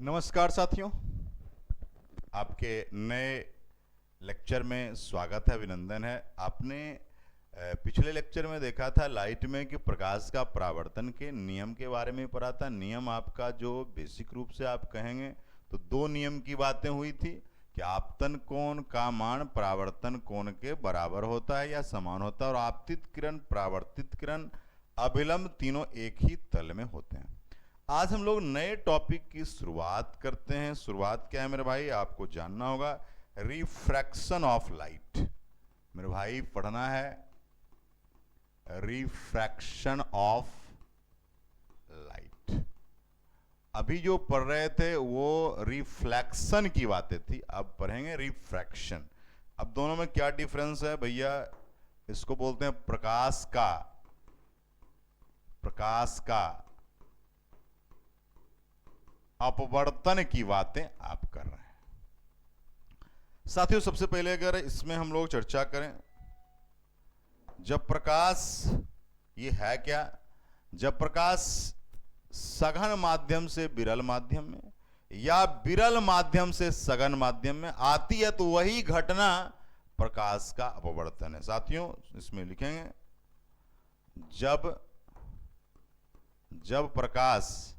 नमस्कार साथियों, आपके नए लेक्चर में स्वागत है, अभिनंदन है। आपने पिछले लेक्चर में देखा था लाइट में कि प्रकाश का परावर्तन के नियम के बारे में पढ़ा था। नियम आपका जो बेसिक रूप से आप कहेंगे तो दो नियम की बातें हुई थी कि आपतन कोण का मान परावर्तन कोण के बराबर होता है या समान होता है, और आपतित किरण, परावर्तित किरण, अभिलंब तीनों एक ही तल में होते हैं। आज हम लोग नए टॉपिक की शुरुआत करते हैं। शुरुआत क्या है मेरे भाई, आपको जानना होगा। रिफ्रैक्शन ऑफ लाइट मेरे भाई पढ़ना है, रिफ्रैक्शन ऑफ लाइट। अभी जो पढ़ रहे थे वो रिफ्लेक्शन की बातें थी, अब पढ़ेंगे रिफ्रैक्शन। अब दोनों में क्या डिफरेंस है भैया, इसको बोलते हैं प्रकाश का अपवर्तन की बातें आप कर रहे हैं। साथियों, सबसे पहले अगर इसमें हम लोग चर्चा करें, जब प्रकाश, ये है क्या, जब प्रकाश सघन माध्यम से विरल माध्यम में या विरल माध्यम से सघन माध्यम में आती है तो वही घटना प्रकाश का अपवर्तन है। साथियों, इसमें लिखेंगे जब प्रकाश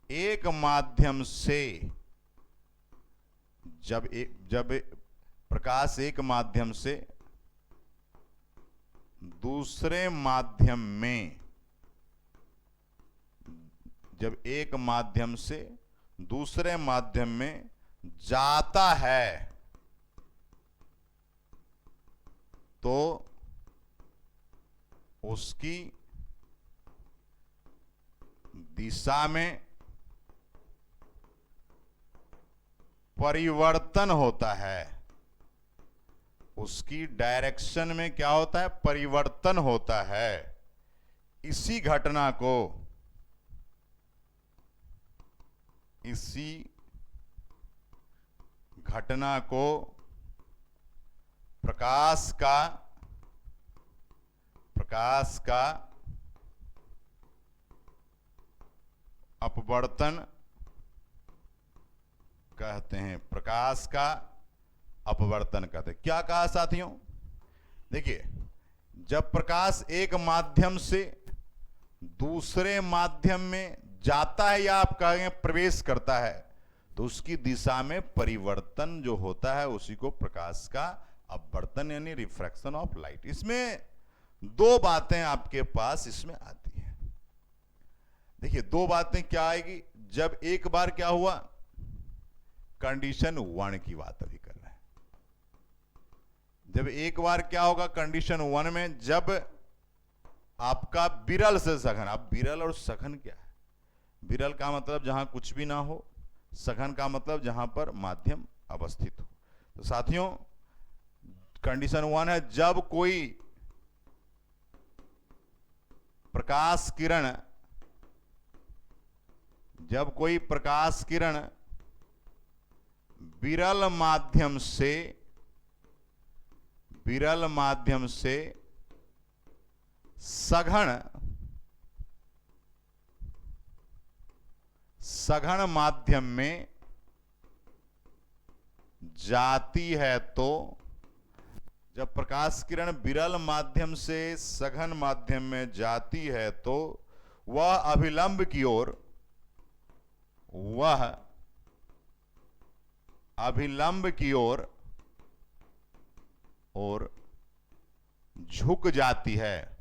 एक माध्यम से, जब प्रकाश एक माध्यम से दूसरे माध्यम में, जब एक माध्यम से दूसरे माध्यम में जाता है तो उसकी दिशा में परिवर्तन होता है। उसकी डायरेक्शन में क्या होता है, परिवर्तन होता है। इसी घटना को प्रकाश का अपवर्तन कहते हैं। प्रकाश का अपवर्तन कहते हैं। क्या कहा साथियों, देखिए, जब प्रकाश एक माध्यम से दूसरे माध्यम में जाता है या आप कहेंगे प्रवेश करता है तो उसकी दिशा में परिवर्तन जो होता है उसी को प्रकाश का अपवर्तन यानी रिफ्रैक्शन ऑफ लाइट। इसमें दो बातें आपके पास इसमें आती हैं। देखिए, दो बातें क्या आएगी। जब एक बार क्या हुआ, कंडीशन 1 की बात अभी कर रहे हैं। जब एक बार क्या होगा कंडीशन 1 में, जब आपका विरल से सघन, अब विरल और सघन क्या है, विरल का मतलब जहां कुछ भी ना हो, सघन का मतलब जहां पर माध्यम अवस्थित हो। तो साथियों, कंडीशन 1 है, जब कोई प्रकाश किरण विरल माध्यम से सघन माध्यम में जाती है तो, जब प्रकाश किरण विरल माध्यम से सघन माध्यम में जाती है तो वह अभिलंब की ओर और झुक जाती है।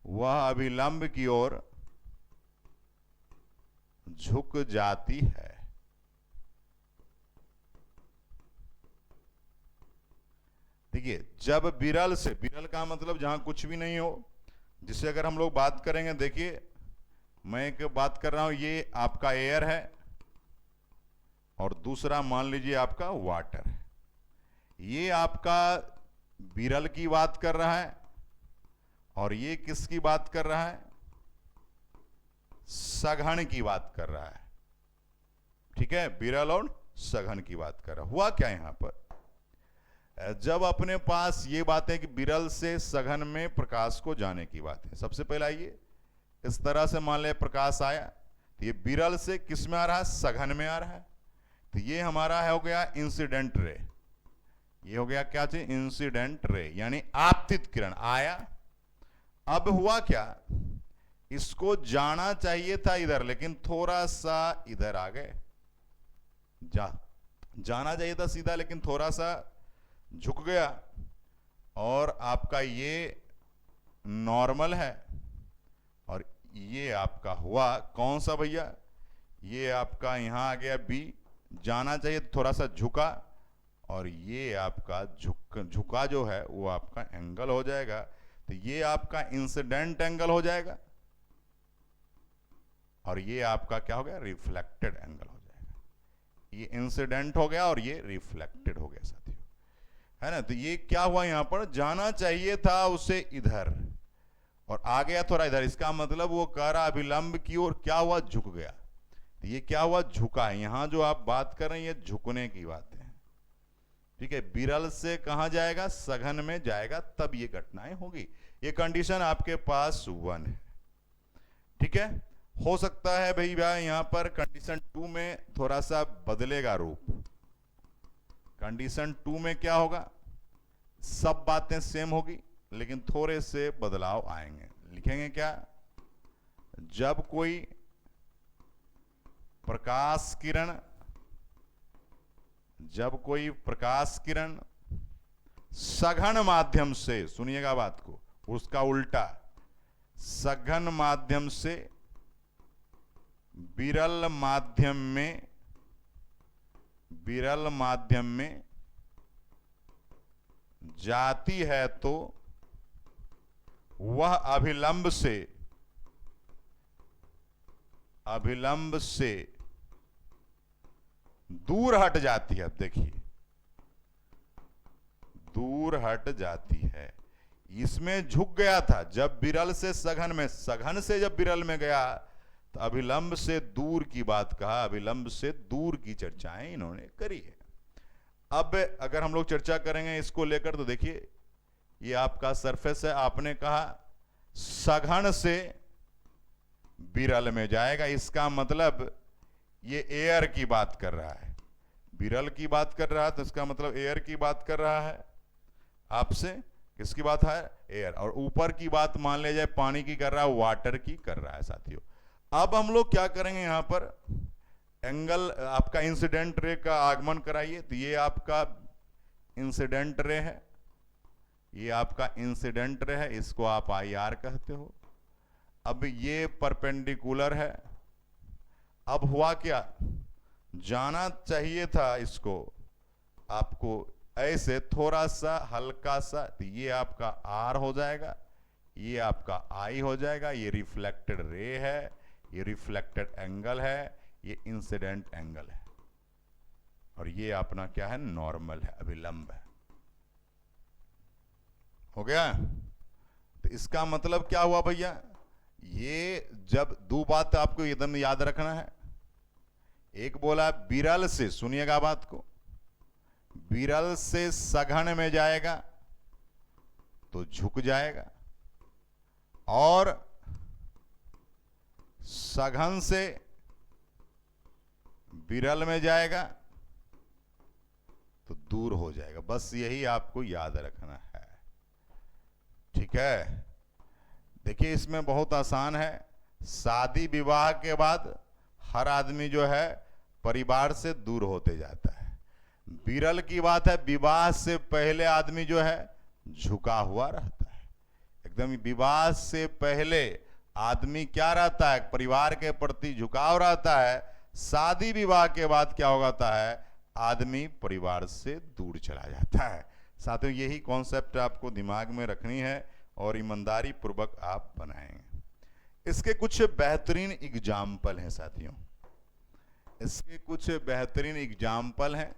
वह अभिलंब की ओर झुक जाती है। देखिए, जब विरल से, विरल का मतलब जहां कुछ भी नहीं हो, जिससे अगर हम लोग बात करेंगे, देखिए मैं एक बात कर रहा हूं, ये आपका एयर है और दूसरा मान लीजिए आपका वाटर है। ये आपका विरल की बात कर रहा है और ये किसकी बात कर रहा है, सघन की बात कर रहा है। ठीक है, विरल और सघन की बात कर रहा। हुआ क्या यहां पर, जब अपने पास ये बात है कि विरल से सघन में प्रकाश को जाने की बात है, सबसे पहला ये इस तरह से मान ले प्रकाश आया, तो ये विरल से किस में आ रहा है, सघन में आ रहा है। तो ये हमारा है हो गया इंसिडेंट रे, ये हो गया क्या चीज, इंसिडेंट रे, यानी आपतित किरण आया। अब हुआ क्या, इसको जाना चाहिए था इधर, लेकिन थोड़ा सा इधर आ गए, जाना चाहिए था सीधा, लेकिन थोड़ा सा झुक गया, और आपका ये नॉर्मल है, और ये आपका हुआ कौन सा भैया, ये आपका यहां आ गया बी, जाना चाहिए थोड़ा सा झुका, और ये आपका झुका जो है वो आपका एंगल हो जाएगा। तो ये आपका इंसिडेंट एंगल हो जाएगा, और ये आपका क्या हो गया, रिफ्लेक्टेड एंगल हो जाएगा। ये इंसिडेंट हो गया और ये रिफ्लेक्टेड हो गया साथियों, है ना। तो ये क्या हुआ, यहां पर जाना चाहिए था उसे इधर और आ गया थोड़ा इधर, इसका मतलब वो कह रहा अभिलंब की ओर क्या हुआ, झुक गया। तो ये क्या हुआ, झुका है। यहां जो आप बात कर रहे हैं ये झुकने की बात है, ठीक है। विरल से कहां जाएगा, सघन में जाएगा, तब ये घटनाएं होगी। ये कंडीशन आपके पास 1 है, ठीक है। हो सकता है भैया यहां पर कंडीशन 2 में थोड़ा सा बदलेगा रूप। कंडीशन 2 में क्या होगा, सब बातें सेम होगी लेकिन थोड़े से बदलाव आएंगे। लिखेंगे क्या, जब कोई प्रकाश किरण, जब कोई प्रकाश किरण सघन माध्यम से, सुनिएगा बात को, उसका उल्टा, सघन माध्यम से विरल माध्यम में जाती है तो वह अभिलंब से दूर हट जाती है। अब देखिए, दूर हट जाती है। इसमें झुक गया था, जब विरल से सघन में, सघन से जब विरल में गया तो अभिलंब से दूर की बात कहा, अभिलंब से दूर की चर्चाएं इन्होंने करी है। अब अगर हम लोग चर्चा करेंगे इसको लेकर, तो देखिए ये आपका सरफेस है, आपने कहा सघन से विरल में जाएगा, इसका मतलब ये एयर की बात कर रहा है। विरल की बात कर रहा है तो इसका मतलब एयर की बात कर रहा है आपसे। किसकी बात है, एयर। और ऊपर की बात मान ले जाए पानी की कर रहा है, वाटर की कर रहा है साथियों। अब हम लोग क्या करेंगे, यहां पर एंगल आपका इंसिडेंट रे का आगमन कराइए। तो ये आपका इंसिडेंट रे है, ये आपका इंसिडेंट रे है, इसको आप IR कहते हो। अब ये परपेंडिकुलर है। अब हुआ क्या, जाना चाहिए था इसको आपको ऐसे थोड़ा सा हल्का सा, तो ये आपका R हो जाएगा, ये आपका I हो जाएगा। ये रिफ्लेक्टेड रे है, ये रिफ्लेक्टेड एंगल है, ये इंसिडेंट एंगल है, और ये अपना क्या है, नॉर्मल है, अभिलंब है। हो गया। तो इसका मतलब क्या हुआ भैया, ये जब दो बात आपको एकदम याद रखना है। एक बोला विरल से, सुनिएगा बात को, विरल से सघन में जाएगा तो झुक जाएगा, और सघन से विरल में जाएगा तो दूर हो जाएगा। बस यही आपको याद रखना है, ठीक है। देखिए इसमें बहुत आसान है। शादी विवाह के बाद हर आदमी जो है परिवार से दूर होते जाता है। विरल की बात है, विवाह से पहले आदमी जो है झुका हुआ रहता है एकदम। विवाह से पहले आदमी क्या रहता है, परिवार के प्रति झुकाव रहता है। शादी विवाह के बाद क्या हो जाता है, आदमी परिवार से दूर चला जाता है। साथियों यही कॉन्सेप्ट आपको दिमाग में रखनी है और ईमानदारी पूर्वक आप बनाएंगे। इसके कुछ बेहतरीन एग्जाम्पल हैं साथियों, इसके कुछ बेहतरीन एग्जाम्पल हैं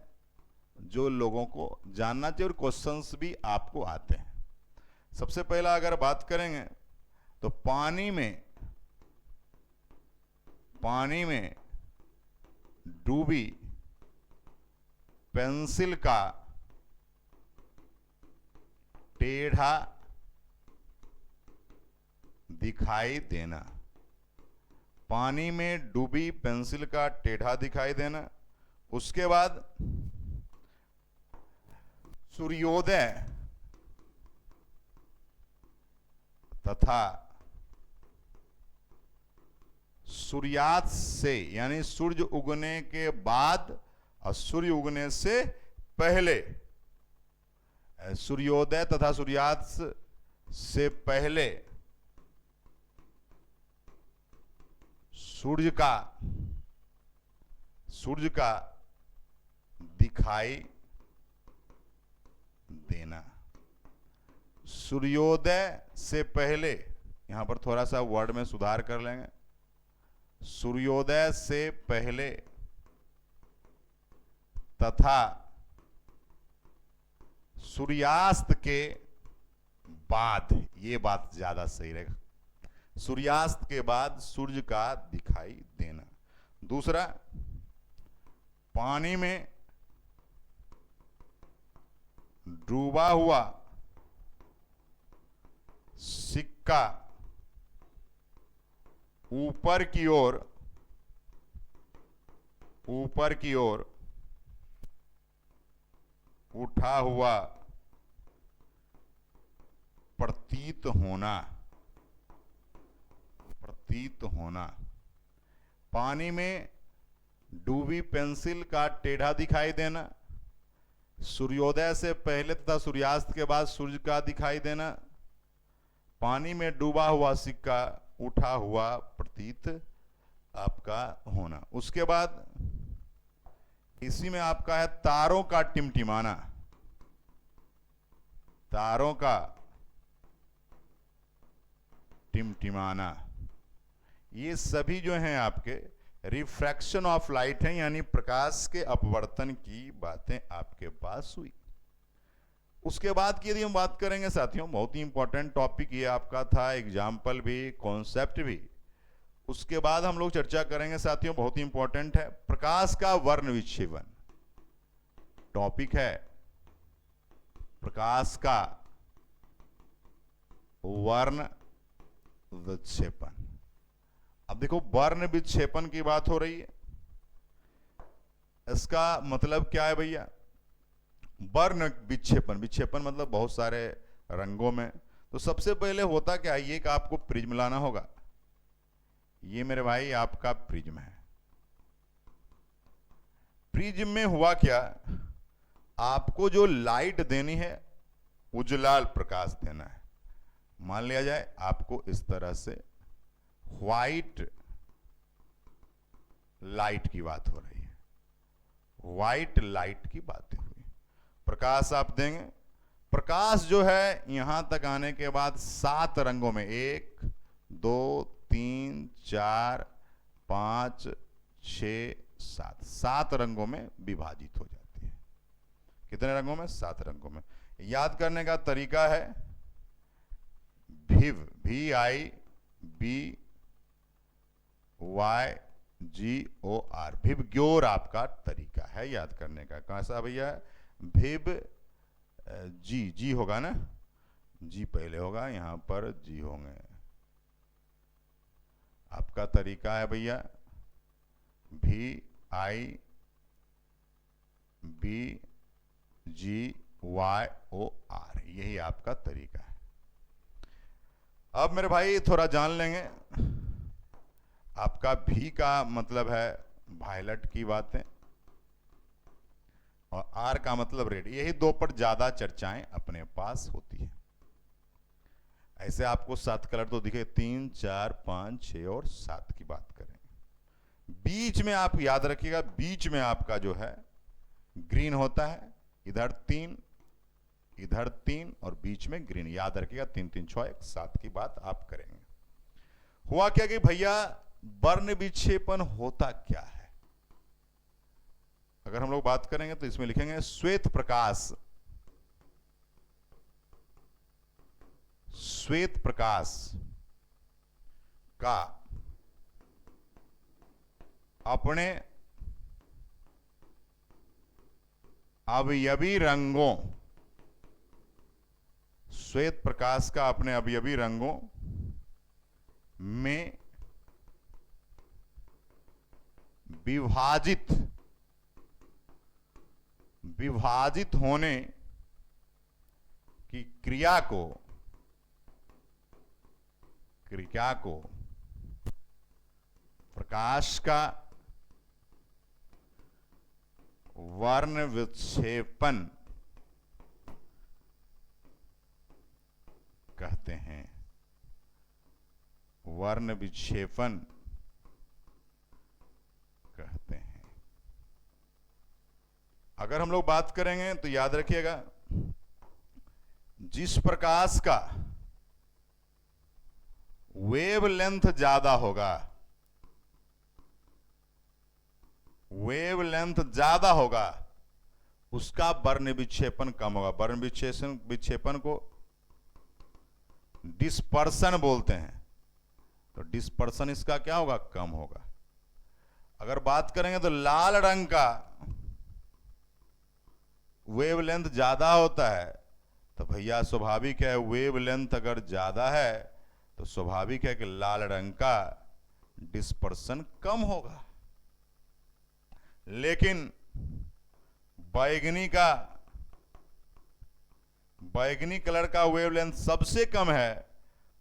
जो लोगों को जानना चाहिए, और क्वेश्चंस भी आपको आते हैं। सबसे पहला अगर बात करेंगे तो पानी में डूबी पेंसिल का टेढ़ा दिखाई देना। पानी में डूबी पेंसिल का टेढ़ा दिखाई देना। उसके बाद सूर्योदय तथा सूर्यास्त से, यानी सूर्य उगने के बाद और सूर्य उगने से पहले, सूर्योदय तथा सूर्यास्त से पहले सूर्य का दिखाई देना। सूर्योदय से पहले, यहां पर थोड़ा सा वर्ड में सुधार कर लेंगे। सूर्योदय से पहले तथा सूर्यास्त के बाद, ये बात ज्यादा सही रहेगा, सूर्यास्त के बाद सूर्य का दिखाई देना। दूसरा, पानी में डूबा हुआ सिक्का ऊपर की ओर उठा हुआ प्रतीत होना। पानी में डूबी पेंसिल का टेढ़ा दिखाई देना। सूर्योदय से पहले तथा सूर्यास्त के बाद सूर्य का दिखाई देना। पानी में डूबा हुआ सिक्का उठा हुआ प्रतीत आपका होना। उसके बाद इसी में आपका है तारों का टिमटिमाना। तारों का टिमटिमाना, ये सभी जो हैं आपके रिफ्रैक्शन ऑफ लाइट हैं, यानी प्रकाश के अपवर्तन की बातें आपके पास हुई। उसके बाद की यदि हम बात करेंगे साथियों, बहुत ही इंपॉर्टेंट टॉपिक ये आपका था, एग्जाम्पल भी, कॉन्सेप्ट भी। उसके बाद हम लोग चर्चा करेंगे साथियों, बहुत ही इंपॉर्टेंट है, प्रकाश का वर्ण विक्षेपण। टॉपिक है प्रकाश का वर्ण विक्षेपण। अब देखो, वर्ण विक्षेपण की बात हो रही है, इसका मतलब क्या है भैया? वर्ण विक्षेपण, विक्षेपण मतलब बहुत सारे रंगों में। तो सबसे पहले होता क्या है, ये कि आपको प्रिज्म लाना होगा। ये मेरे भाई आपका प्रिज्म है। प्रिज्म में हुआ क्या, आपको जो लाइट देनी है, उजलाल प्रकाश देना है। मान लिया जाए आपको इस तरह से व्हाइट लाइट की बात हो रही है, व्हाइट लाइट की बातें हुई, प्रकाश आप देंगे। प्रकाश जो है यहां तक आने के बाद 7 रंगों में, 1 2 3 4 5 6 7, 7 रंगों में विभाजित हो जाती है। कितने रंगों में? 7 रंगों में। याद करने का तरीका है VIV, VIVGOR, विवग्योर आपका तरीका है याद करने का। कैसा भैया? विव जी होगा ना, जी पहले होगा, यहां पर जी होंगे। आपका तरीका है भैया VIVGYOR, यही आपका तरीका है। अब मेरे भाई थोड़ा जान लेंगे, आपका भी का मतलब है वायलट की बातें, और आर का मतलब रेड। यही 2 पर ज्यादा चर्चाएं अपने पास होती है। ऐसे आपको 7 कलर तो दिखे, 3 4 5 6 और 7 की बात करें। बीच में आप याद रखिएगा, बीच में आपका जो है ग्रीन होता है, इधर 3 इधर 3 और बीच में ग्रीन। याद रखिएगा 3 3 6 1 7 की बात आप करेंगे। हुआ क्या कि भैया वर्ण विक्षेपण होता क्या है? अगर हम लोग बात करेंगे तो इसमें लिखेंगे श्वेत प्रकाश। श्वेत प्रकाश का अपने अवयवी रंगों, श्वेत प्रकाश का अपने अवयवी रंगों में विभाजित होने की क्रिया को प्रकाश का वर्ण विक्षेपन कहते हैं। वर्ण विक्षेपन कहते हैं। अगर हम लोग बात करेंगे तो याद रखिएगा, जिस प्रकाश का वेवलेंथ ज्यादा होगा, उसका वर्ण विक्षेपन कम होगा। वर्ण विक्षेपन को डिस्पर्सन बोलते हैं। तो डिस्पर्सन इसका क्या होगा? कम होगा। अगर बात करेंगे तो लाल रंग का वेवलेंथ ज्यादा होता है, तो भैया स्वाभाविक है, वेवलेंथ अगर ज्यादा है तो स्वाभाविक है कि लाल रंग का डिस्पर्सन कम होगा। लेकिन बैगनी कलर का वेवलेंथ सबसे कम है,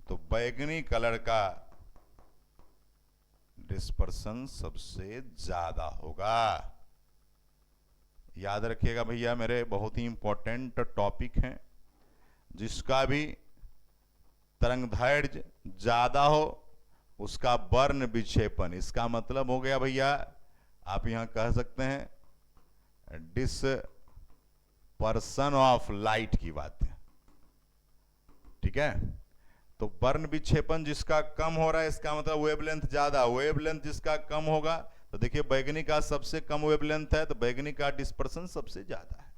तो बैगनी कलर का डिस्पर्सन सबसे ज्यादा होगा। याद रखिएगा भैया, मेरे बहुत ही इंपॉर्टेंट टॉपिक हैं। जिसका भी तरंगदैर्घ्य ज्यादा हो उसका वर्ण विक्षेपन, इसका मतलब हो गया भैया, आप यहां कह सकते हैं डिस्पर्सन ऑफ लाइट की बात है। ठीक है, तो वर्ण विक्षेपन जिसका कम हो रहा है, इसका मतलब वेवलेंथ ज्यादा। वेवलेंथ जिसका कम होगा, तो देखिए बैगनी का सबसे कम वेवलेंथ है, तो बैगनी का डिस्पर्सन सबसे ज्यादा है।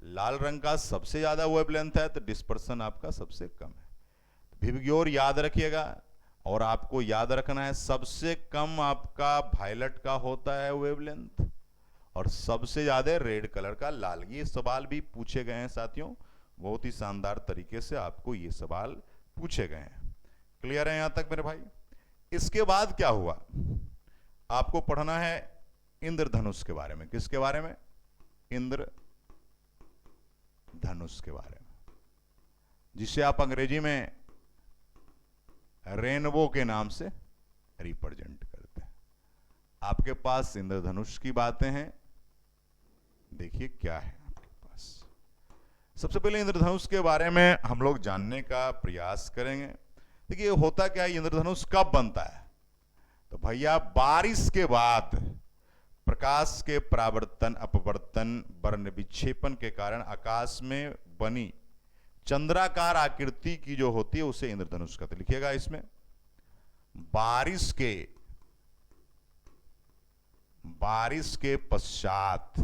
लाल रंग का सबसे ज्यादा वेवलेंथ है, तो डिस्पर्सन आपका सबसे कम है। विबग्योर याद रखिएगा, और आपको याद रखना है सबसे कम आपका वायलेट का होता है वेवलेंथ, और सबसे ज्यादा रेड कलर का लाल। ये सवाल भी पूछे गए हैं साथियों, बहुत ही शानदार तरीके से आपको ये सवाल पूछे गए हैं। क्लियर है यहां तक मेरे भाई? इसके बाद क्या हुआ, आपको पढ़ना है इंद्रधनुष के बारे में। किसके बारे में? इंद्रधनुष के बारे में, जिसे आप अंग्रेजी में रेनबो के नाम से रिप्रेजेंट करते हैं। आपके पास इंद्रधनुष की बातें हैं, देखिए क्या है आपके पास। सबसे पहले इंद्रधनुष के बारे में हम लोग जानने का प्रयास करेंगे। देखिए होता क्या है, इंद्रधनुष कब बनता है? तो भैया बारिश के बाद प्रकाश के परावर्तन अपवर्तन वर्ण विक्षेपन के कारण आकाश में बनी चंद्राकार आकृति की जो होती है उसे इंद्रधनुष कहते हैं। लिखिएगा इसमें, बारिश के पश्चात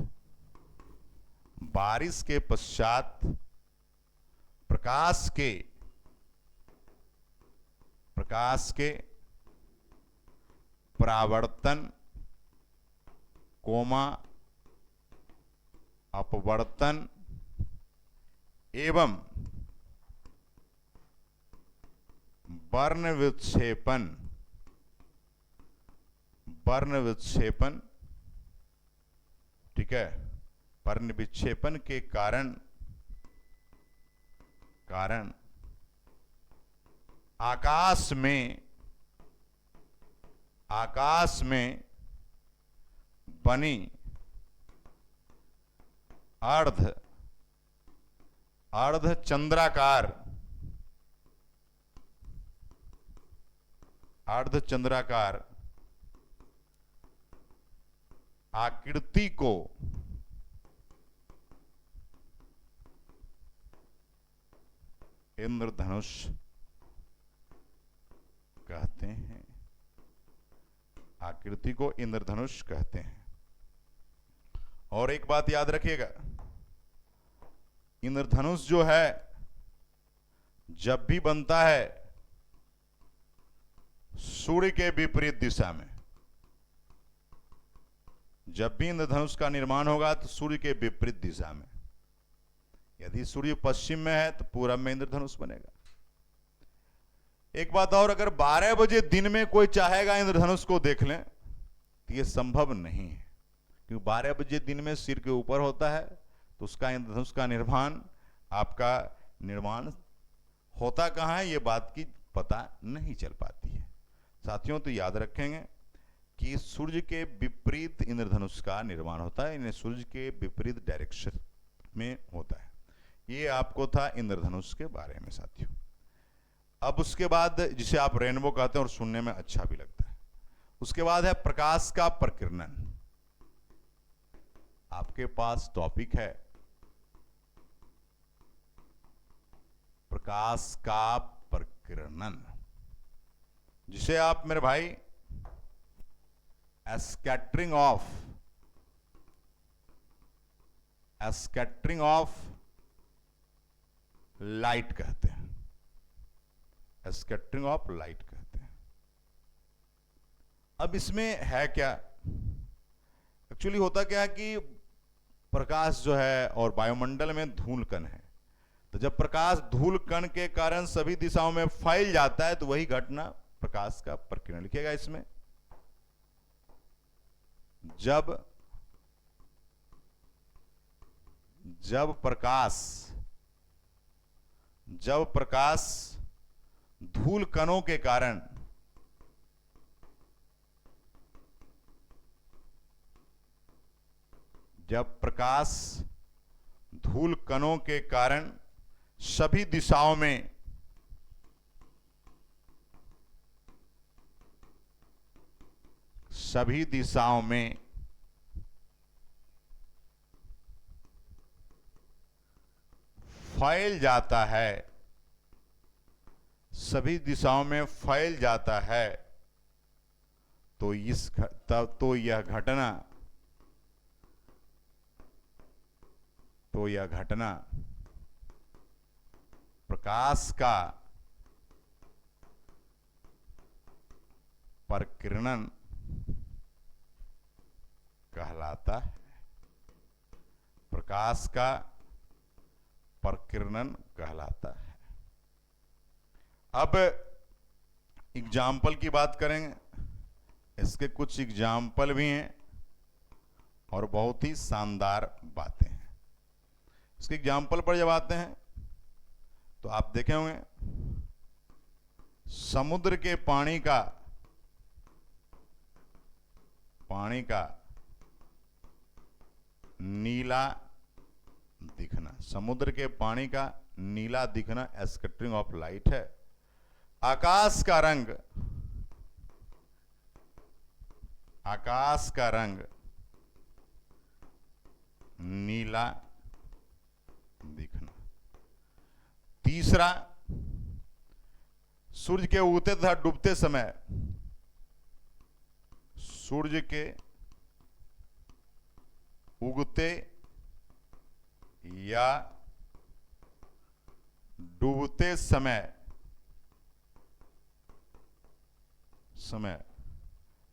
प्रकाश के परावर्तन अपवर्तन एवं वर्ण विक्षेपन, ठीक है, वर्ण विक्षेपन के कारण आकाश में बनी अर्धचंद्राकार आकृति को इंद्रधनुष कहते हैं। आकृति को इंद्रधनुष कहते हैं। और एक बात याद रखिएगा, इंद्रधनुष जो है जब भी बनता है सूर्य के विपरीत दिशा में। जब भी इंद्रधनुष का निर्माण होगा तो सूर्य के विपरीत दिशा में। यदि सूर्य पश्चिम में है तो पूरब में इंद्रधनुष बनेगा। एक बात और, अगर 12 बजे दिन में कोई चाहेगा इंद्रधनुष को देख लें, तो ये संभव नहीं है, क्योंकि 12 बजे दिन में सिर के ऊपर होता है, तो उसका इंद्रधनुष का निर्माण, आपका निर्माण होता कहाँ है, ये बात की पता नहीं चल पाती है साथियों। तो याद रखेंगे कि सूर्य के विपरीत इंद्रधनुष का निर्माण होता है, यानी सूर्य के विपरीत डायरेक्शन में होता है। ये आपको था इंद्रधनुष के बारे में साथियों। अब उसके बाद, जिसे आप रेनबो कहते हैं और सुनने में अच्छा भी लगता है, उसके बाद है प्रकाश का प्रकीर्णन। आपके पास टॉपिक है प्रकाश का प्रकीर्णन, जिसे आप मेरे भाई स्कैटरिंग ऑफ लाइट कहते हैं, स्कैटरिंग ऑफ लाइट कहते हैं। अब इसमें है क्या, एक्चुअली होता क्या है कि प्रकाश जो है और वायुमंडल में धूल कण है, तो जब प्रकाश धूल कण के कारण सभी दिशाओं में फैल जाता है, तो वही घटना प्रकाश का प्रकीर्णन। लिखिएगा इसमें, जब प्रकाश धूल कणों के कारण सभी दिशाओं में फैल जाता है, सभी दिशाओं में फैल जाता है, तो यह घटना प्रकाश का प्रकीर्णन कहलाता है। प्रकाश का प्रकीर्णन कहलाता है। अब एग्जाम्पल की बात करेंगे, इसके कुछ एग्जाम्पल भी हैं और बहुत ही शानदार बातें हैं। इसके एग्जाम्पल पर जब आते हैं तो आप देखे होंगे, समुद्र के पानी का नीला दिखना, समुद्र के पानी का नीला दिखना स्कैटरिंग ऑफ लाइट है। आकाश का रंग नीला दिखना। तीसरा, सूर्य के उगते तथा डूबते समय, सूर्य के उगते या डूबते समय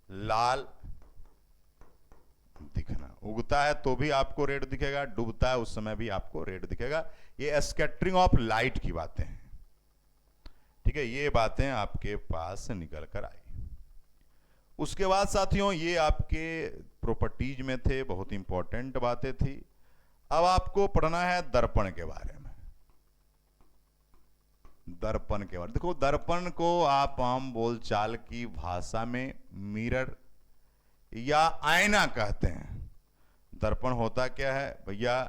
लाल दिखना। उगता है तो भी आपको रेड दिखेगा, डूबता है उस समय भी आपको रेड दिखेगा। ये स्कैटरिंग ऑफ लाइट की बातें हैं, ठीक है। ये बातें आपके पास निकल कर आई। उसके बाद साथियों, ये आपके प्रॉपर्टीज में थे, बहुत इंपॉर्टेंट बातें थी। अब आपको पढ़ना है दर्पण के बारे में। दर्पण के बारे, देखो दर्पण को आप आम बोलचाल की भाषा में मिरर या आईना कहते हैं। दर्पण होता क्या है भैया,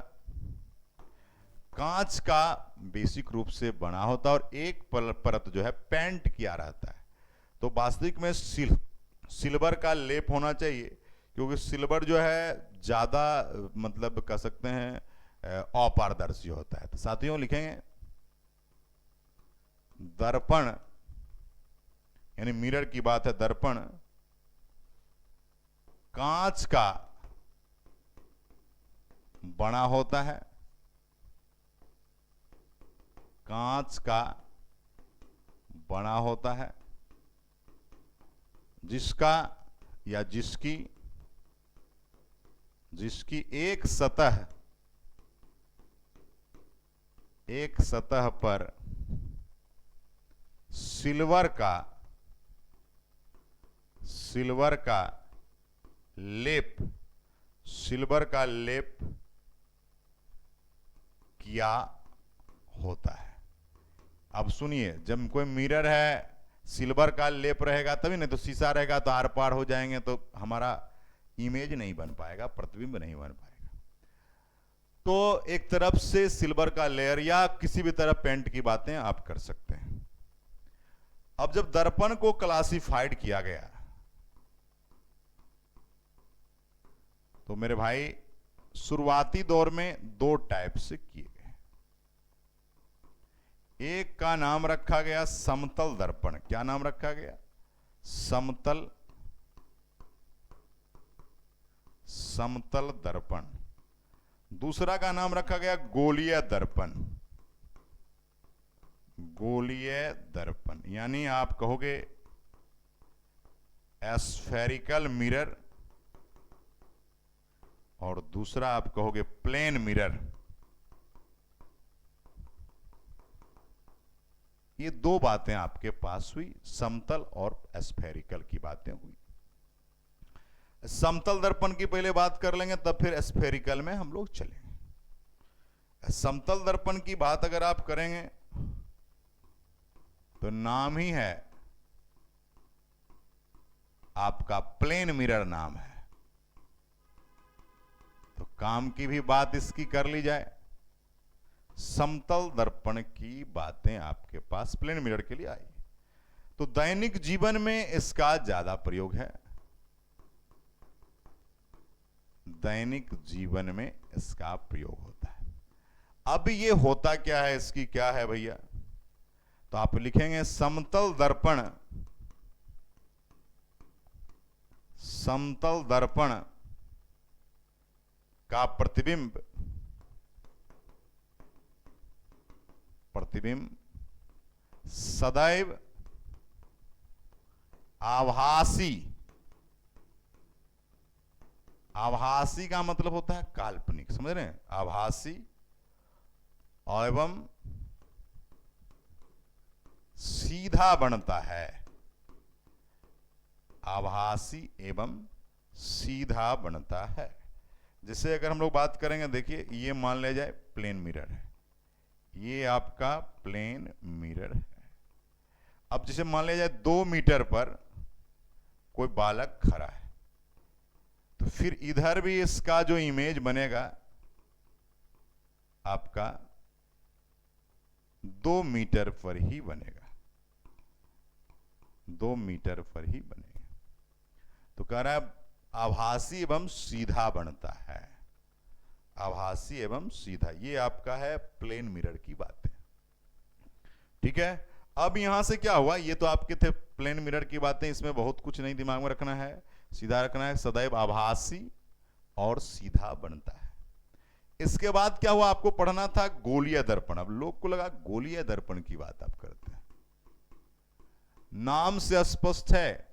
कांच का बेसिक रूप से बना होता है और एक परत जो है पेंट किया रहता है। तो वास्तविक में सिल्वर का लेप होना चाहिए, क्योंकि सिल्वर जो है ज्यादा मतलब कह सकते हैं अपारदर्शी होता है। तो साथियों लिखेंगे, दर्पण यानी मिरर की बात है। दर्पण कांच का बना होता है, कांच का बना होता है, जिसका या जिसकी एक सतह पर सिल्वर का लेप, सिल्वर का लेप किया होता है। अब सुनिए, जब कोई मिरर है सिल्वर का लेप रहेगा तभी, नहीं तो शीशा रहेगा तो आर पार हो जाएंगे तो हमारा इमेज नहीं बन पाएगा, प्रतिबिंब नहीं बन पाएगा। तो एक तरफ से सिल्वर का लेयर या किसी भी तरह पेंट की बातें आप कर सकते हैं। अब जब दर्पण को क्लासिफाइड किया गया तो मेरे भाई शुरुआती दौर में दो टाइप से किए गए। एक का नाम रखा गया समतल दर्पण। क्या नाम रखा गया? समतल दर्पण। दूसरा का नाम रखा गया गोलीय दर्पण। गोलीय दर्पण यानी आप कहोगे एस्फेरिकल मिरर, और दूसरा आप कहोगे प्लेन मिरर। ये दो बातें आपके पास हुई, समतल और एस्फेरिकल की बातें हुई। समतल दर्पण की पहले बात कर लेंगे, तब फिर एस्फेरिकल में हम लोग चलेंगे। समतल दर्पण की बात अगर आप करेंगे तो नाम ही है आपका प्लेन मिरर नाम है। तो काम की भी बात इसकी कर ली जाए। समतल दर्पण की बातें आपके पास प्लेन मिरर के लिए आई। तो दैनिक जीवन में इसका ज्यादा प्रयोग है। दैनिक जीवन में इसका प्रयोग होता है। अब ये होता क्या है, इसकी क्या है भैया? तो आप लिखेंगे समतल दर्पण, समतल दर्पण का प्रतिबिंब सदैव आभासी। आभासी का मतलब होता है काल्पनिक, समझ रहे हैं? आभासी एवं सीधा बनता है। आभासी एवं सीधा बनता है। जैसे अगर हम लोग बात करेंगे, देखिए ये मान लिया जाए प्लेन मिरर है, ये आपका प्लेन मिरर है। अब जैसे मान लिया जाए 2 मीटर पर कोई बालक खड़ा है, तो फिर इधर भी इसका जो इमेज बनेगा आपका 2 मीटर पर ही बनेगा, 2 मीटर पर ही बनेगा। तो कह रहा है आभासी एवं सीधा बनता है। आभासी एवं सीधा, ये आपका है प्लेन मिरर की बातें। ठीक है, अब यहां से क्या हुआ? ये तो आपके थे प्लेन मिरर की बातें, इसमें बहुत कुछ नहीं दिमाग में रखना है, सीधा रखना है। सदैव आभासी और सीधा बनता है। इसके बाद क्या हुआ? आपको पढ़ना था गोलीय दर्पण। अब लोग को लगा गोलीय दर्पण की बात आप करते हैं। नाम से स्पष्ट है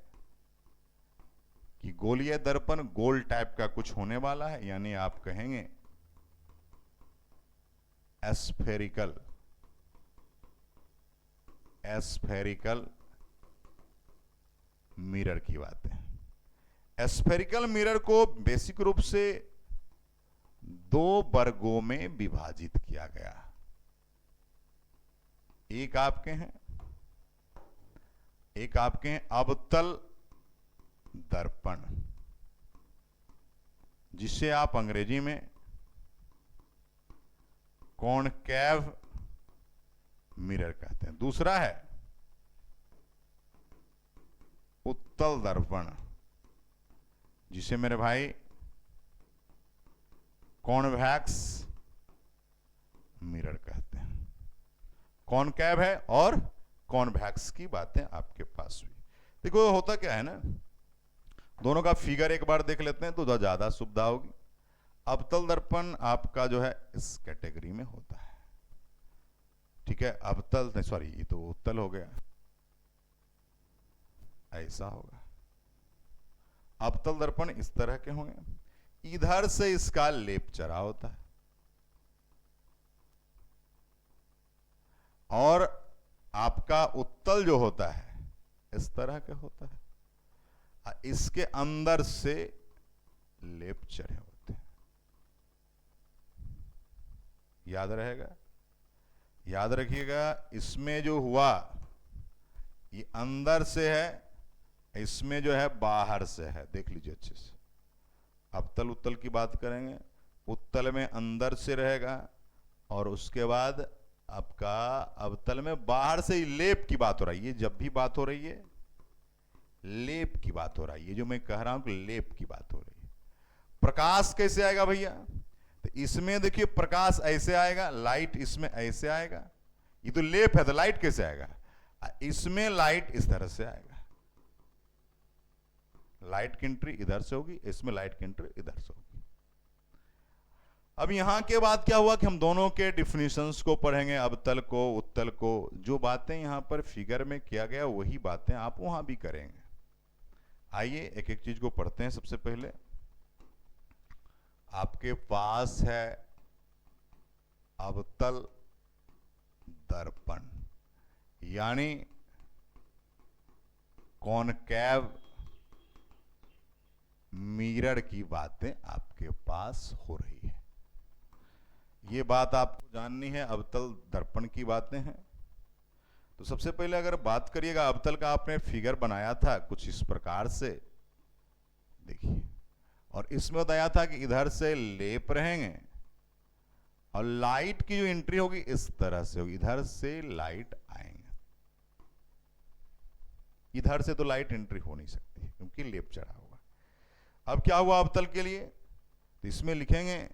कि गोलीय दर्पण गोल टाइप का कुछ होने वाला है, यानी आप कहेंगे एस्फेरिकल, एस्फेरिकल मिरर की बात है। एस्फेरिकल मिरर को बेसिक रूप से 2 वर्गों में विभाजित किया गया। एक आपके हैं अवतल दर्पण, जिसे आप अंग्रेजी में कॉनकेव मिरर कहते हैं। दूसरा है उत्तल दर्पण, जिसे मेरे भाई कॉन्वेक्स मिरर कहते हैं। कॉनकेव है और कॉन्वेक्स की बातें आपके पास हुई। देखो होता क्या है ना, दोनों का फिगर एक बार देख लेते हैं तो ज्यादा सुविधा होगी। अवतल दर्पण आपका जो है इस कैटेगरी में होता है। ठीक है, अवतल नहीं, सॉरी ये तो उत्तल हो गया, ऐसा होगा। अवतल दर्पण इस तरह के होंगे, इधर से इसका लेप चढ़ा होता है और आपका उत्तल जो होता है इस तरह के होता है। इसके अंदर से लेप चढ़े होते हैं। याद रहेगा, याद रखिएगा। इसमें जो हुआ ये अंदर से है, इसमें जो है बाहर से है। देख लीजिए अच्छे से। अवतल उत्तल की बात करेंगे, उत्तल में अंदर से रहेगा और उसके बाद आपका अवतल में बाहर से ही लेप की बात हो रही है। जब भी बात हो रही है लेप की बात हो रही है, जो मैं कह रहा हूं कि लेप की बात हो रही है। प्रकाश कैसे आएगा भैया? तो इसमें देखिए प्रकाश ऐसे आएगा, लाइट इसमें ऐसे आएगा। ये तो लेप है तो लाइट कैसे आएगा? इसमें लाइट इस तरह से आएगा, लाइट की एंट्री इधर से होगी, इसमें लाइट की एंट्री इधर से होगी। अब यहां के बाद क्या हुआ कि हम दोनों के डिफिनेशंस को पढ़ेंगे, अवतल को उत्तल को। जो बातें यहां पर फिगर में किया गया वही बातें आप वहां भी करेंगे। आइए एक एक चीज को पढ़ते हैं। सबसे पहले आपके पास है अवतल दर्पण, यानी कॉनकैव मिरर की बातें आपके पास हो रही है। ये बात आपको जाननी है, अवतल दर्पण की बातें हैं। तो सबसे पहले अगर बात करिएगा अवतल का, आपने फिगर बनाया था कुछ इस प्रकार से, देखिए, और इसमें बताया था कि इधर से लेप रहेंगे और लाइट की जो एंट्री होगी इस तरह से होगी, इधर से लाइट आएंगे। इधर से तो लाइट एंट्री हो नहीं सकती क्योंकि लेप चढ़ा होगा। अब क्या हुआ अवतल के लिए? तो इसमें लिखेंगे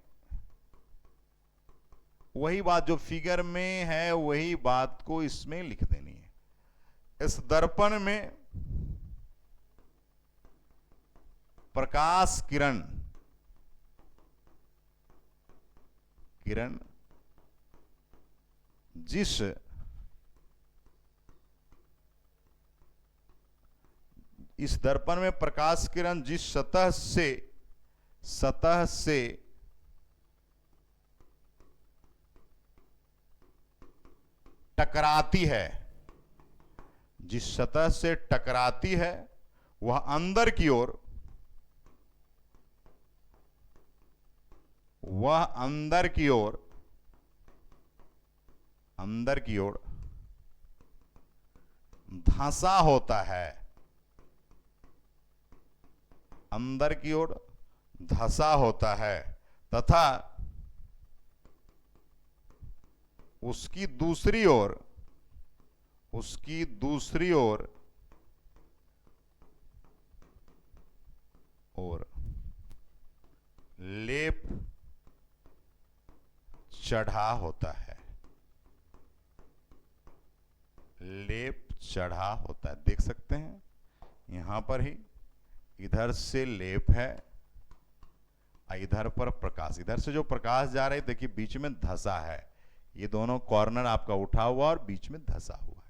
वही बात जो फिगर में है, वही बात को इसमें लिख देनी है। इस दर्पण में प्रकाश किरण जिस इस दर्पण में प्रकाश किरण जिस सतह से टकराती है, जिस सतह से टकराती है वह अंदर की ओर, वह अंदर की ओर धंसा होता है, अंदर की ओर धंसा होता है, तथा उसकी दूसरी ओर लेप चढ़ा होता है, लेप चढ़ा होता है। देख सकते हैं यहां पर ही इधर से लेप है, इधर पर प्रकाश, इधर से जो प्रकाश जा रहा है देखिए बीच में धंसा है, ये दोनों कॉर्नर आपका उठा हुआ और बीच में धंसा हुआ है।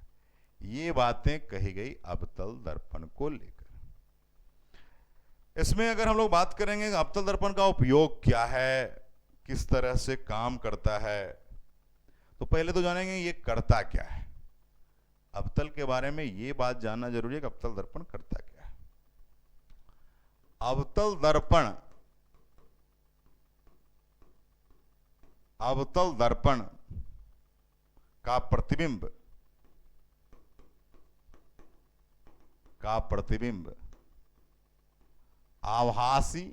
ये बातें कही गई अवतल दर्पण को लेकर। इसमें अगर हम लोग बात करेंगे अवतल दर्पण का उपयोग क्या है, किस तरह से काम करता है, तो पहले तो जानेंगे ये करता क्या है। अवतल के बारे में ये बात जानना जरूरी है कि अवतल दर्पण करता क्या है। अवतल दर्पण का प्रतिबिंब आभासी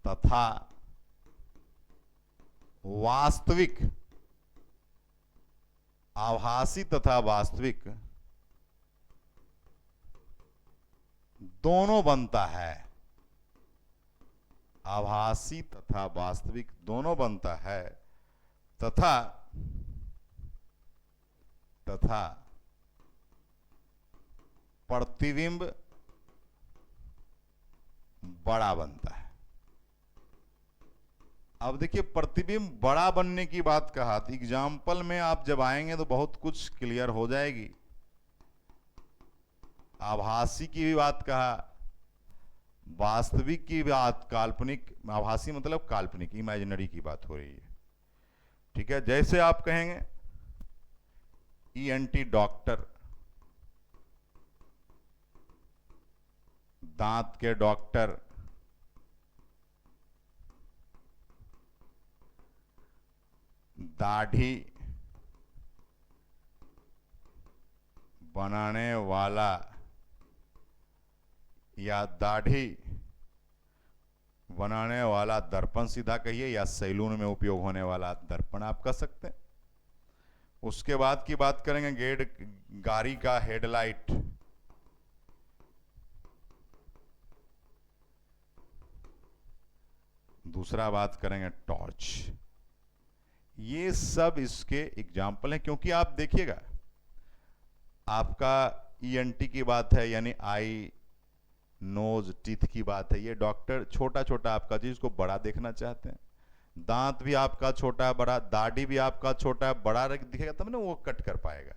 तथा वास्तविक दोनों बनता है, आभासी तथा वास्तविक दोनों बनता है, तथा प्रतिबिंब बड़ा बनता है। अब देखिए प्रतिबिंब बड़ा बनने की बात कहा, तो एग्जाम्पल में आप जब आएंगे तो बहुत कुछ क्लियर हो जाएगी। आभासी की भी बात कहा, वास्तविक की बात, काल्पनिक, आभासी मतलब काल्पनिक, इमेजिनरी की बात हो रही है। ठीक है, जैसे आप कहेंगे ENT डॉक्टर, दांत के डॉक्टर, दाढ़ी बनाने वाला या दाढ़ी बनाने वाला दर्पण सीधा कहिए, या सैलून में उपयोग होने वाला दर्पण आप कह सकते हैं। उसके बाद की बात करेंगे गाड़ी का हेडलाइट, दूसरा बात करेंगे टॉर्च। ये सब इसके एग्जाम्पल हैं, क्योंकि आप देखिएगा आपका ईएनटी की बात है, यानी आई नोज टीथ की बात है। ये डॉक्टर छोटा छोटा आपका चीज को बड़ा देखना चाहते हैं। दांत भी आपका छोटा है बड़ा, दाढ़ी भी आपका छोटा है बड़ा दिखेगा तब ना वो कट कर पाएगा।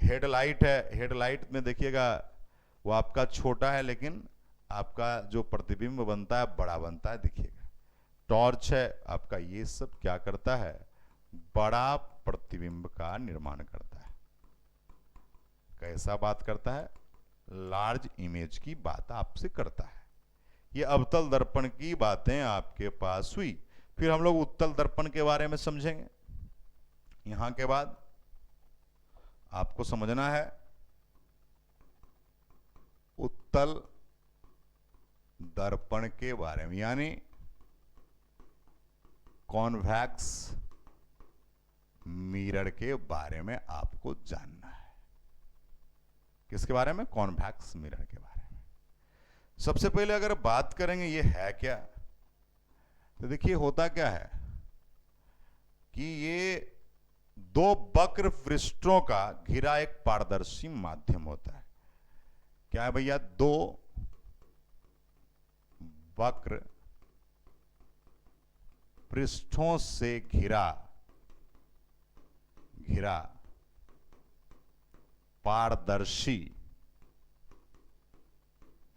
हेडलाइट है, हेडलाइट में देखिएगा वो आपका छोटा है लेकिन आपका जो प्रतिबिंब बनता है बड़ा बनता है, देखिएगा। टॉर्च है आपका, ये सब क्या करता है, बड़ा प्रतिबिंब का निर्माण करता है। कैसा बात करता है, लार्ज इमेज की बात आपसे करता है। ये अवतल दर्पण की बातें आपके पास हुई। फिर हम लोग उत्तल दर्पण के बारे में समझेंगे। यहां के बाद आपको समझना है उत्तल दर्पण के बारे में, यानी कॉन्वेक्स मिरर के बारे में आपको जानना है। किसके बारे में, कॉन्वेक्स मिरर के बारे में। सबसे पहले अगर बात करेंगे ये है क्या, तो देखिए होता क्या है कि ये दो वक्र पृष्ठों का घिरा एक पारदर्शी माध्यम होता है। क्या है भैया, दो वक्र पृष्ठों से घिरा पारदर्शी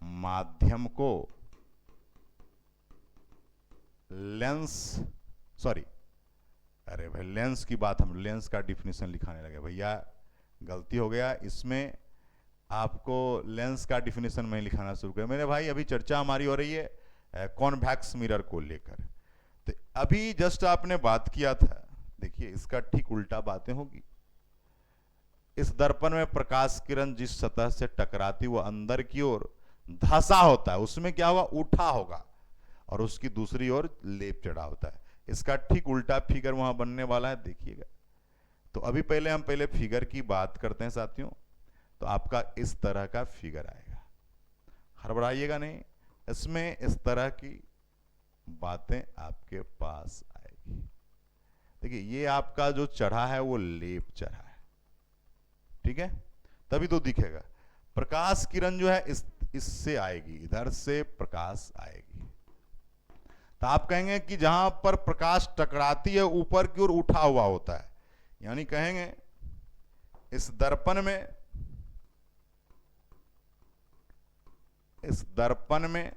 माध्यम को लेंस, सॉरी अरे भाई लेंस की बात, हम लेंस का डिफिनेशन लिखाने लगे भैया, गलती हो गया। इसमें आपको लेंस का डिफिनेशन में लिखाना शुरू कर मेरे भाई। अभी चर्चा हमारी हो रही है कॉन्वेक्स मिरर को लेकर। तो अभी जस्ट आपने बात किया था, देखिए इसका ठीक उल्टा बातें होगी। इस दर्पण में प्रकाश किरण जिस सतह से टकराती वो अंदर की ओर धंसा होता है, उसमें क्या होगा, उठा होगा, और उसकी दूसरी ओर लेप चढ़ा होता है। इसका ठीक उल्टा फिगर वहां बनने वाला है, देखिएगा। तो अभी पहले हम फिगर की बात करते हैं साथियों। तो आपका इस तरह का फिगर आएगा, हड़बड़ाइएगा नहीं, इसमें इस तरह की बातें आपके पास आएगी। देखिए ये आपका जो चढ़ा है वो लेप चढ़ा है, ठीक है, तभी तो दिखेगा। प्रकाश किरण जो है इससे आएगी, इधर से प्रकाश आएगी। तो आप कहेंगे कि जहां पर प्रकाश टकराती है ऊपर की ओर उठा हुआ होता है, यानी कहेंगे इस दर्पण में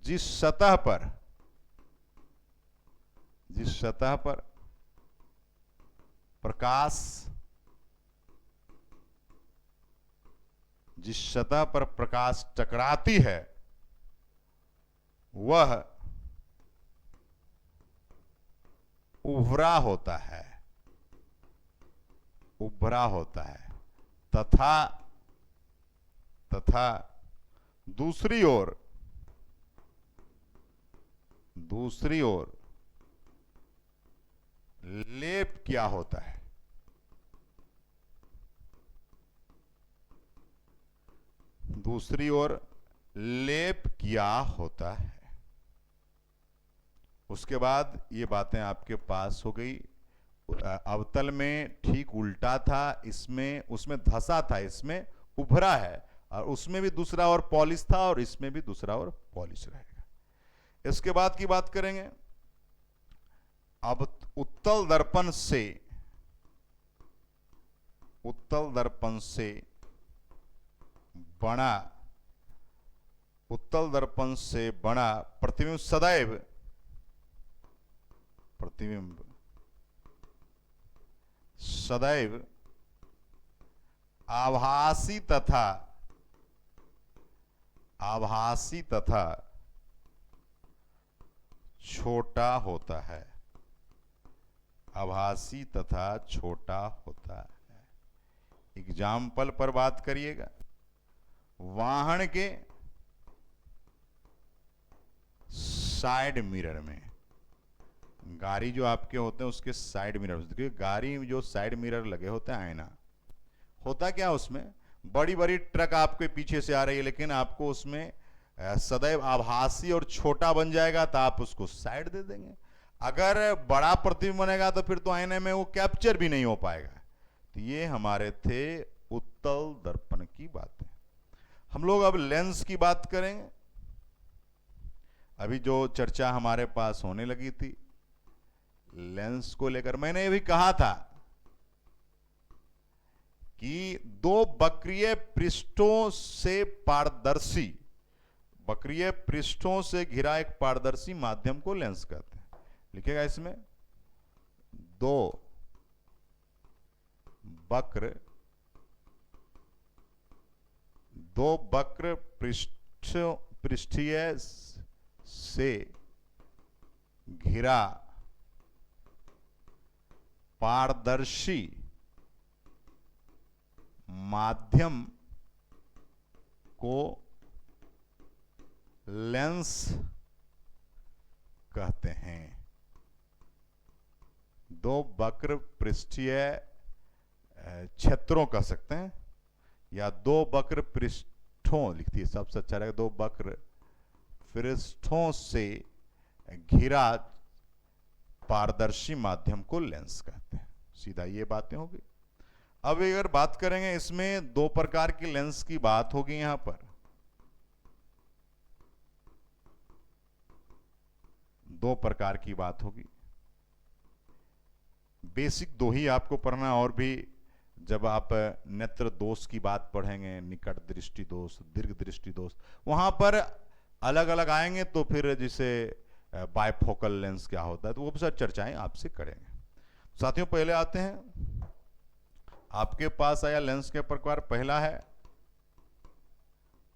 जिस सतह पर प्रकाश टकराती है वह उभरा होता है तथा दूसरी ओर लेप क्या होता है, दूसरी ओर लेप किया होता है। उसके बाद ये बातें आपके पास हो गई। अवतल में ठीक उल्टा था, उसमें धंसा था, इसमें उभरा है, और उसमें भी दूसरा और पॉलिश था, और इसमें भी दूसरा और पॉलिश रहेगा। इसके बाद की बात करेंगे अब उत्तल दर्पण से बना प्रतिबिंब सदैव आभासी तथा आभासी तथा छोटा होता है। आभासी तथा छोटा होता है। एग्जाम्पल पर बात करिएगा। वाहन के साइड मिरर में, गाड़ी जो आपके होते हैं उसके साइड मिरर, देखिए गाड़ी में जो साइड मिरर लगे होते हैं, आईना होता क्या, उसमें बड़ी बड़ी ट्रक आपके पीछे से आ रही है, लेकिन आपको उसमें सदैव आभासी और छोटा बन जाएगा, तो आप उसको साइड दे देंगे। अगर बड़ा प्रतिबिंब बनेगा तो फिर तो आईने में वो कैप्चर भी नहीं हो पाएगा। तो ये हमारे थे उत्तल दर्पण की बातें। हम लोग अब लेंस की बात करेंगे। अभी जो चर्चा हमारे पास होने लगी थी लेंस को लेकर, मैंने ये भी कहा था कि दो वक्रीय पृष्ठों से पारदर्शी, वक्रीय पृष्ठों से घिरा एक पारदर्शी माध्यम को लेंस कहते हैं। लिखेगा इसमें, दो वक्र पृष्ठीय से घिरा पारदर्शी माध्यम को लेंस कहते हैं। दो वक्र पृष्ठीय क्षेत्रों कह सकते हैं, या दो वक्र पृष्ठों लिखती है सबसे अच्छा रहेगा, दो वक्र पृष्ठों से घिरा पारदर्शी माध्यम को लेंस कहते हैं। सीधा ये बातें होगी। अब अगर बात करेंगे, इसमें दो प्रकार की लेंस की बात होगी। यहां पर दो प्रकार की बात होगी। बेसिक दो ही आपको पढ़ना, और भी जब आप नेत्र दोष की बात पढ़ेंगे, निकट दृष्टि दोष, दीर्घ दृष्टि दोष, वहां पर अलग अलग आएंगे, तो फिर जिसे बायफोकल लेंस क्या होता है, तो वो भी सब चर्चाएं आपसे करेंगे। साथियों, पहले आते हैं, आपके पास आया लेंस के प्रकार। पहला है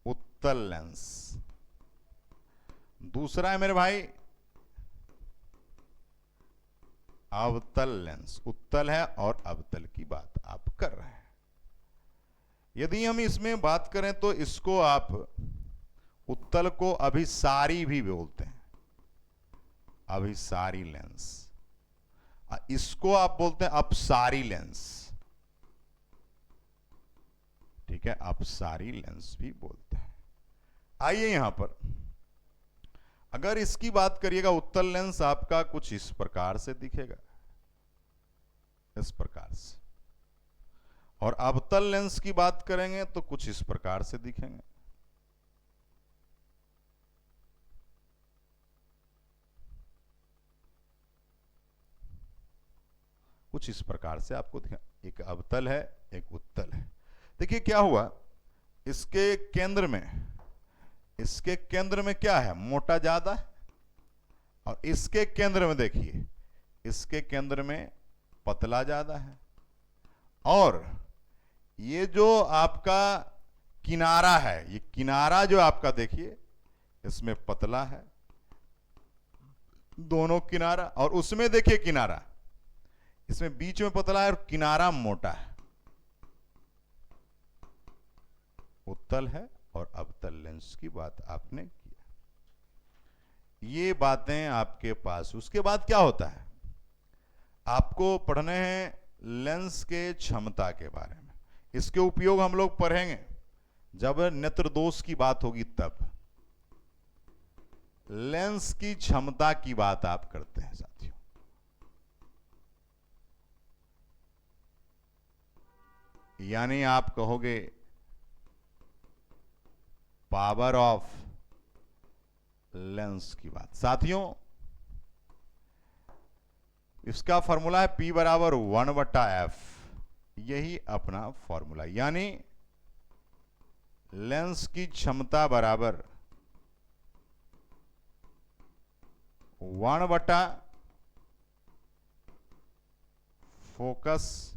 उत्तल लेंस, दूसरा है मेरे भाई अवतल लेंस। उत्तल है और अवतल की बात आप कर रहे हैं। यदि हम इसमें बात करें तो इसको आप उत्तल को अभिसारी भी बोलते हैं, अभिसारी लेंस। इसको आप बोलते हैं अपसारी लेंस। ठीक है, अपसारी लेंस भी बोलते हैं। आइए यहां पर अगर इसकी बात करिएगा, उत्तल लेंस आपका कुछ इस प्रकार से दिखेगा, इस प्रकार से, और अवतल लेंस की बात करेंगे तो कुछ इस प्रकार से दिखेंगे। कुछ इस प्रकार से आपको दिखा, एक अवतल है, एक उत्तल है। देखिए क्या हुआ, इसके केंद्र में क्या है, मोटा ज्यादा है, और इसके केंद्र में देखिए, इसके केंद्र में पतला ज्यादा है। और ये जो आपका किनारा है, ये किनारा जो आपका देखिए इसमें पतला है, दोनों किनारा, और उसमें देखिए किनारा, इसमें बीच में पतला है और किनारा मोटा है। उत्तल है और अवतल लेंस की बात आपने की। ये बातें आपके पास। उसके बाद क्या होता है, आपको पढ़ने हैं लेंस के क्षमता के बारे में। इसके उपयोग हम लोग पढ़ेंगे जब नेत्र दोष की बात होगी, तब लेंस की क्षमता की बात आप करते हैं साथियों। यानी आप कहोगे पावर ऑफ लेंस की बात। साथियों, इसका फॉर्मूला है P बराबर 1/f, यही अपना फॉर्मूला। यानी लेंस की क्षमता बराबर 1/फोकस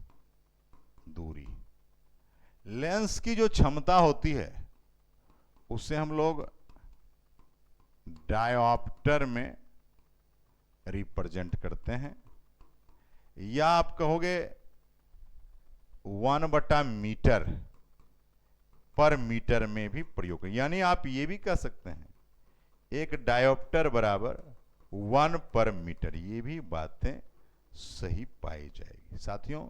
दूरी। लेंस की जो क्षमता होती है उसे हम लोग डायोप्टर में रिप्रेजेंट करते हैं, या आप कहोगे 1/मीटर पर मीटर में भी प्रयोग, यानी आप ये भी कह सकते हैं एक डायोप्टर बराबर 1/मीटर। ये भी बातें सही पाई जाएगी। साथियों,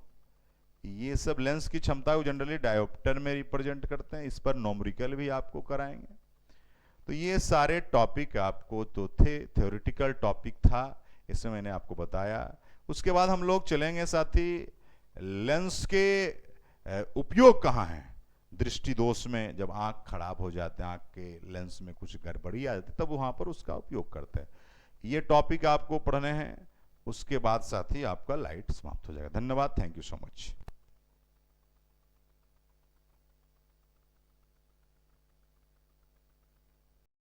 ये सब लेंस की क्षमता को जनरली डायोप्टर में रिप्रेजेंट करते हैं, इस पर नॉमरिकल भी आपको कराएंगे। तो ये सारे टॉपिक आपको तो थे, थ्योरेटिकल टॉपिक था, इसमें मैंने आपको बताया। उसके बाद हम लोग चलेंगे साथी लेंस के उपयोग कहाँ हैं। दृष्टि दोष में जब आंख खराब हो जाते हैं, आंख के लेंस में कुछ गड़बड़ी आ जाती है, तब वहां पर उसका उपयोग करते हैं। ये टॉपिक आपको पढ़ने हैं, उसके बाद साथी आपका लाइट समाप्त हो जाएगा। धन्यवाद, थैंक यू सो मच।